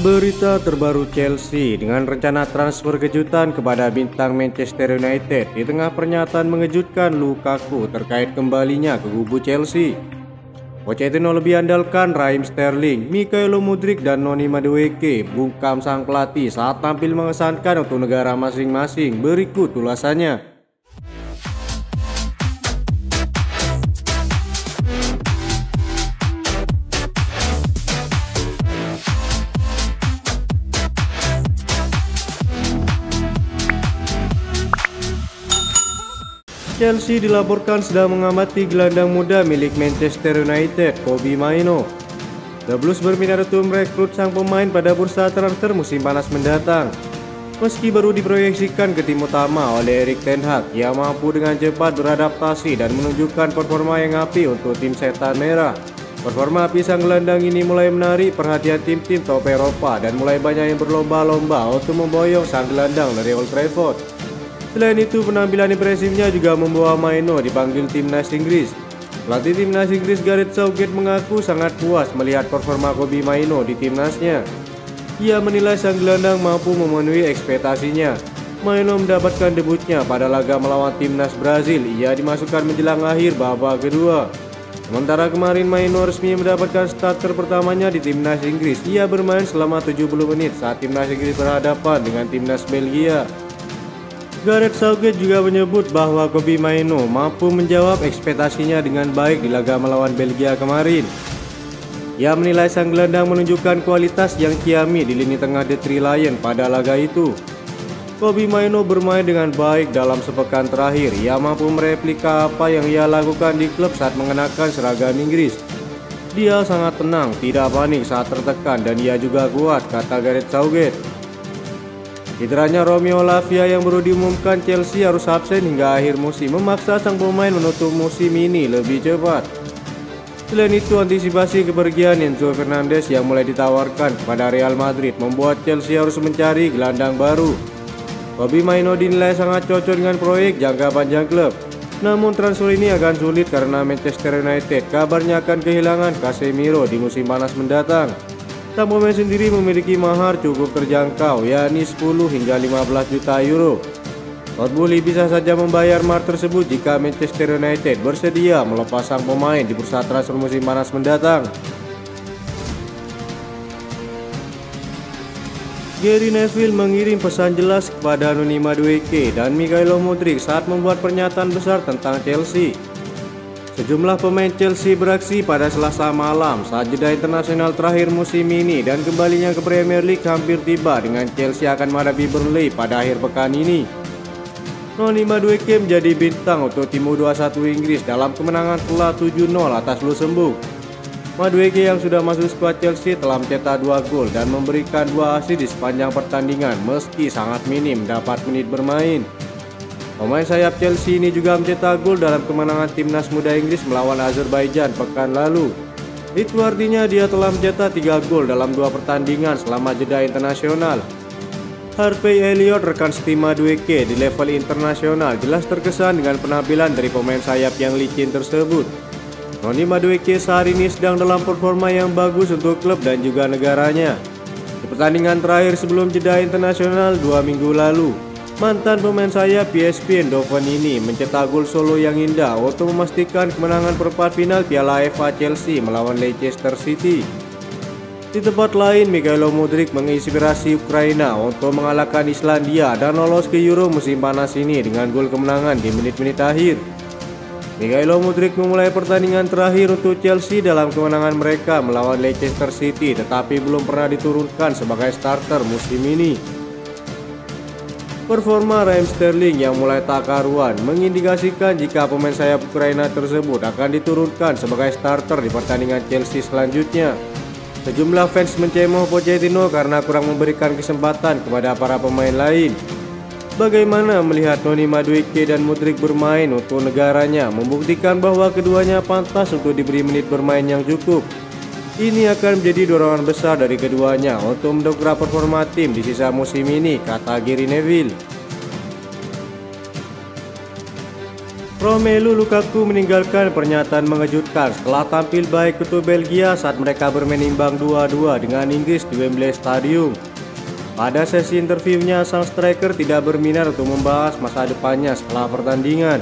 Berita terbaru Chelsea dengan rencana transfer kejutan kepada bintang Manchester United di tengah pernyataan mengejutkan Lukaku terkait kembalinya ke kubu Chelsea. Pochettino lebih andalkan Raheem Sterling, Mykhailo Mudryk dan Noni Madueke bungkam sang pelatih saat tampil mengesankan untuk negara masing-masing. Berikut ulasannya. Chelsea dilaporkan sedang mengamati gelandang muda milik Manchester United, Kobbie Mainoo. The Blues berminat untuk merekrut sang pemain pada bursa transfer musim panas mendatang. Meski baru diproyeksikan ke tim utama oleh Erik ten Hag, ia mampu dengan cepat beradaptasi dan menunjukkan performa yang apik untuk tim Setan Merah. Performa api sang gelandang ini mulai menarik perhatian tim-tim top Eropa dan mulai banyak yang berlomba-lomba untuk memboyong sang gelandang dari Old Trafford. Selain itu, penampilan impresifnya juga membawa Mainoo dipanggil timnas Inggris. Pelatih timnas Inggris Gareth Southgate mengaku sangat puas melihat performa Kobbie Mainoo di timnasnya. Ia menilai sang gelandang mampu memenuhi ekspektasinya. Mainoo mendapatkan debutnya pada laga melawan timnas Brazil. Ia dimasukkan menjelang akhir babak kedua. Sementara kemarin Mainoo resmi mendapatkan starter pertamanya di timnas Inggris. Ia bermain selama 70 menit saat timnas Inggris berhadapan dengan timnas Belgia. Gareth Southgate juga menyebut bahwa Kobbie Mainoo mampu menjawab ekspektasinya dengan baik di laga melawan Belgia kemarin. Ia menilai sang gelandang menunjukkan kualitas yang kiami di lini tengah The Three Lions pada laga itu. Kobbie Mainoo bermain dengan baik dalam sepekan terakhir. Ia mampu mereplika apa yang ia lakukan di klub saat mengenakan seragam Inggris. Dia sangat tenang, tidak panik saat tertekan dan ia juga kuat, kata Gareth Southgate. Cederanya Romeo Lavia yang baru diumumkan Chelsea harus absen hingga akhir musim memaksa sang pemain menutup musim ini lebih cepat. Selain itu, antisipasi kepergian Enzo Fernandez yang mulai ditawarkan kepada Real Madrid membuat Chelsea harus mencari gelandang baru. Kobbie Mainoo dinilai sangat cocok dengan proyek jangka panjang klub. Namun transfer ini akan sulit karena Manchester United kabarnya akan kehilangan Casemiro di musim panas mendatang. Sang pemain sendiri memiliki mahar cukup terjangkau, yakni 10 hingga 15 juta euro. Todd Boehly bisa saja membayar mahar tersebut jika Manchester United bersedia melepas sang pemain di bursa transfer musim panas mendatang. Gary Neville mengirim pesan jelas kepada Noni Madueke dan Mykhailo Mudryk saat membuat pernyataan besar tentang Chelsea. Sejumlah pemain Chelsea beraksi pada Selasa malam saat jeda internasional terakhir musim ini dan kembalinya ke Premier League hampir tiba dengan Chelsea akan menghadapi Burnley pada akhir pekan ini. Noni Madueke menjadi bintang untuk tim U21 Inggris dalam kemenangan telak 7-0 atas Luxembourg. Madueke yang sudah masuk skuad Chelsea telah mencetak 2 gol dan memberikan 2 assist di sepanjang pertandingan meski sangat minim dapat menit bermain. Pemain sayap Chelsea ini juga mencetak gol dalam kemenangan timnas muda Inggris melawan Azerbaijan pekan lalu. Itu artinya dia telah mencetak 3 gol dalam 2 pertandingan selama jeda internasional. Harvey Elliott, rekan setim Madueke di level internasional, jelas terkesan dengan penampilan dari pemain sayap yang licin tersebut. Noni Madueke saat ini sedang dalam performa yang bagus untuk klub dan juga negaranya. Di pertandingan terakhir sebelum jeda internasional 2 minggu lalu, mantan pemain sayap PSV Eindhoven ini mencetak gol solo yang indah untuk memastikan kemenangan perempat final Piala FA Chelsea melawan Leicester City. Di tempat lain, Mykhailo Mudryk menginspirasi Ukraina untuk mengalahkan Islandia dan lolos ke Euro musim panas ini dengan gol kemenangan di menit-menit akhir. Mykhailo Mudryk memulai pertandingan terakhir untuk Chelsea dalam kemenangan mereka melawan Leicester City, tetapi belum pernah diturunkan sebagai starter musim ini. Performa Raheem Sterling yang mulai tak karuan mengindikasikan jika pemain sayap Ukraina tersebut akan diturunkan sebagai starter di pertandingan Chelsea selanjutnya. Sejumlah fans mencemooh Pochettino karena kurang memberikan kesempatan kepada para pemain lain. Bagaimana melihat Noni Madueke dan Mudryk bermain untuk negaranya membuktikan bahwa keduanya pantas untuk diberi menit bermain yang cukup. Ini akan menjadi dorongan besar dari keduanya untuk mendongkrak performa tim di sisa musim ini, kata Gary Neville. Romelu Lukaku meninggalkan pernyataan mengejutkan setelah tampil baik untuk Belgia saat mereka bermain imbang 2-2 dengan Inggris di Wembley Stadium. Pada sesi interviewnya, sang striker tidak berminat untuk membahas masa depannya setelah pertandingan.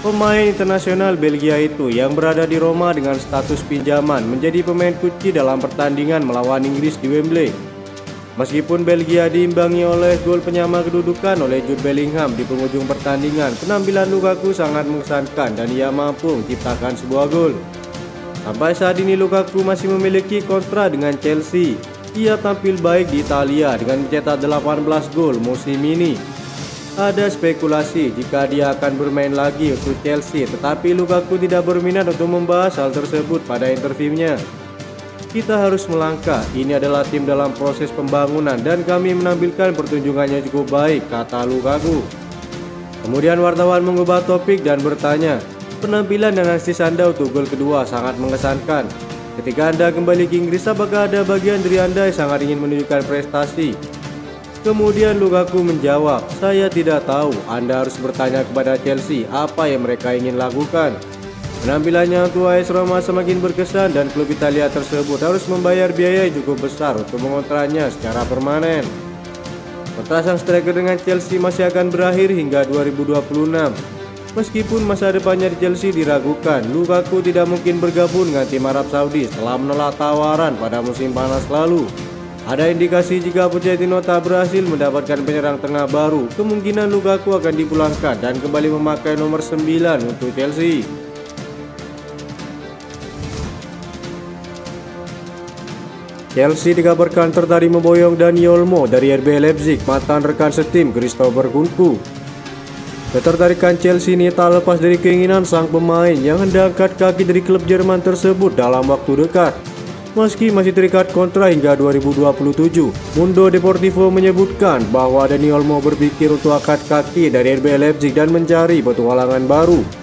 Pemain internasional Belgia itu yang berada di Roma dengan status pinjaman menjadi pemain kunci dalam pertandingan melawan Inggris di Wembley. Meskipun Belgia diimbangi oleh gol penyama kedudukan oleh Jude Bellingham di penghujung pertandingan, penampilan Lukaku sangat mengesankan dan ia mampu menciptakan sebuah gol. Sampai saat ini Lukaku masih memiliki kontrak dengan Chelsea. Ia tampil baik di Italia dengan mencetak 18 gol musim ini. Ada spekulasi jika dia akan bermain lagi untuk Chelsea, tetapi Lukaku tidak berminat untuk membahas hal tersebut pada interviewnya. Kita harus melangkah, ini adalah tim dalam proses pembangunan dan kami menampilkan pertunjukannya cukup baik, kata Lukaku. Kemudian wartawan mengubah topik dan bertanya, penampilan dan asis Anda untuk gol kedua sangat mengesankan. Ketika Anda kembali ke Inggris, apakah ada bagian dari Anda yang sangat ingin menunjukkan prestasi? Kemudian Lukaku menjawab, saya tidak tahu, Anda harus bertanya kepada Chelsea apa yang mereka ingin lakukan. Penampilannya untuk AS Roma semakin berkesan dan klub Italia tersebut harus membayar biaya yang cukup besar untuk mengontraknya secara permanen. Kontrak sang striker dengan Chelsea masih akan berakhir hingga 2026. Meskipun masa depannya di Chelsea diragukan, Lukaku tidak mungkin bergabung dengan tim Arab Saudi setelah menolak tawaran pada musim panas lalu. Ada indikasi jika Pochettino tak berhasil mendapatkan penyerang tengah baru, kemungkinan Lukaku akan dipulangkan dan kembali memakai nomor 9 untuk Chelsea. Chelsea dikabarkan tertarik memboyong Dani Olmo dari RB Leipzig, mantan rekan setim Christopher Nkunku. Ketertarikan Chelsea ini tak lepas dari keinginan sang pemain yang hendak angkat kaki dari klub Jerman tersebut dalam waktu dekat. Meski masih terikat kontrak hingga 2027, Mundo Deportivo menyebutkan bahwa Dani Olmo berpikir untuk angkat kaki dari RB Leipzig dan mencari petualangan baru.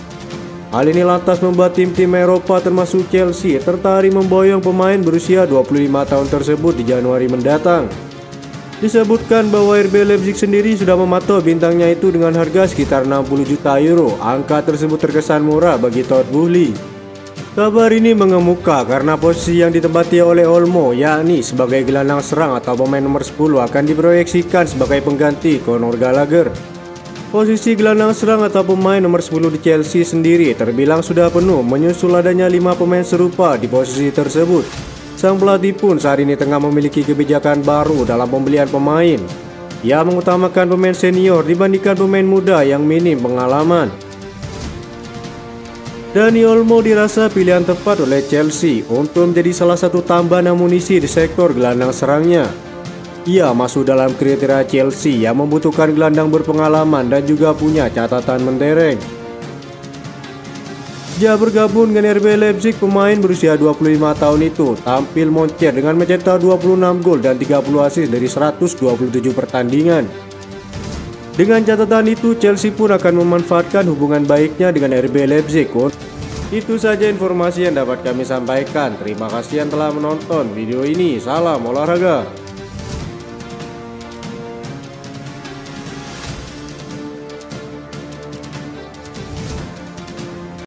Hal ini lantas membuat tim-tim Eropa termasuk Chelsea tertarik memboyong pemain berusia 25 tahun tersebut di Januari mendatang. Disebutkan bahwa RB Leipzig sendiri sudah mematok bintangnya itu dengan harga sekitar 60 juta euro. Angka tersebut terkesan murah bagi Todd Boehly. Kabar ini mengemuka karena posisi yang ditempati oleh Olmo, yakni sebagai gelandang serang atau pemain nomor 10, akan diproyeksikan sebagai pengganti Conor Gallagher. Posisi gelandang serang atau pemain nomor 10 di Chelsea sendiri terbilang sudah penuh, menyusul adanya 5 pemain serupa di posisi tersebut. Sang pelatih pun saat ini tengah memiliki kebijakan baru dalam pembelian pemain. Ia mengutamakan pemain senior dibandingkan pemain muda yang minim pengalaman. Dani Olmo dirasa pilihan tepat oleh Chelsea untuk menjadi salah satu tambahan amunisi di sektor gelandang serangnya. Ia masuk dalam kriteria Chelsea yang membutuhkan gelandang berpengalaman dan juga punya catatan mentereng. Sejak bergabung dengan RB Leipzig, pemain berusia 25 tahun itu tampil moncer dengan mencetak 26 gol dan 30 assist dari 127 pertandingan. Dengan catatan itu, Chelsea pun akan memanfaatkan hubungan baiknya dengan RB Leipzig. Itu saja informasi yang dapat kami sampaikan. Terima kasih yang telah menonton video ini. Salam olahraga.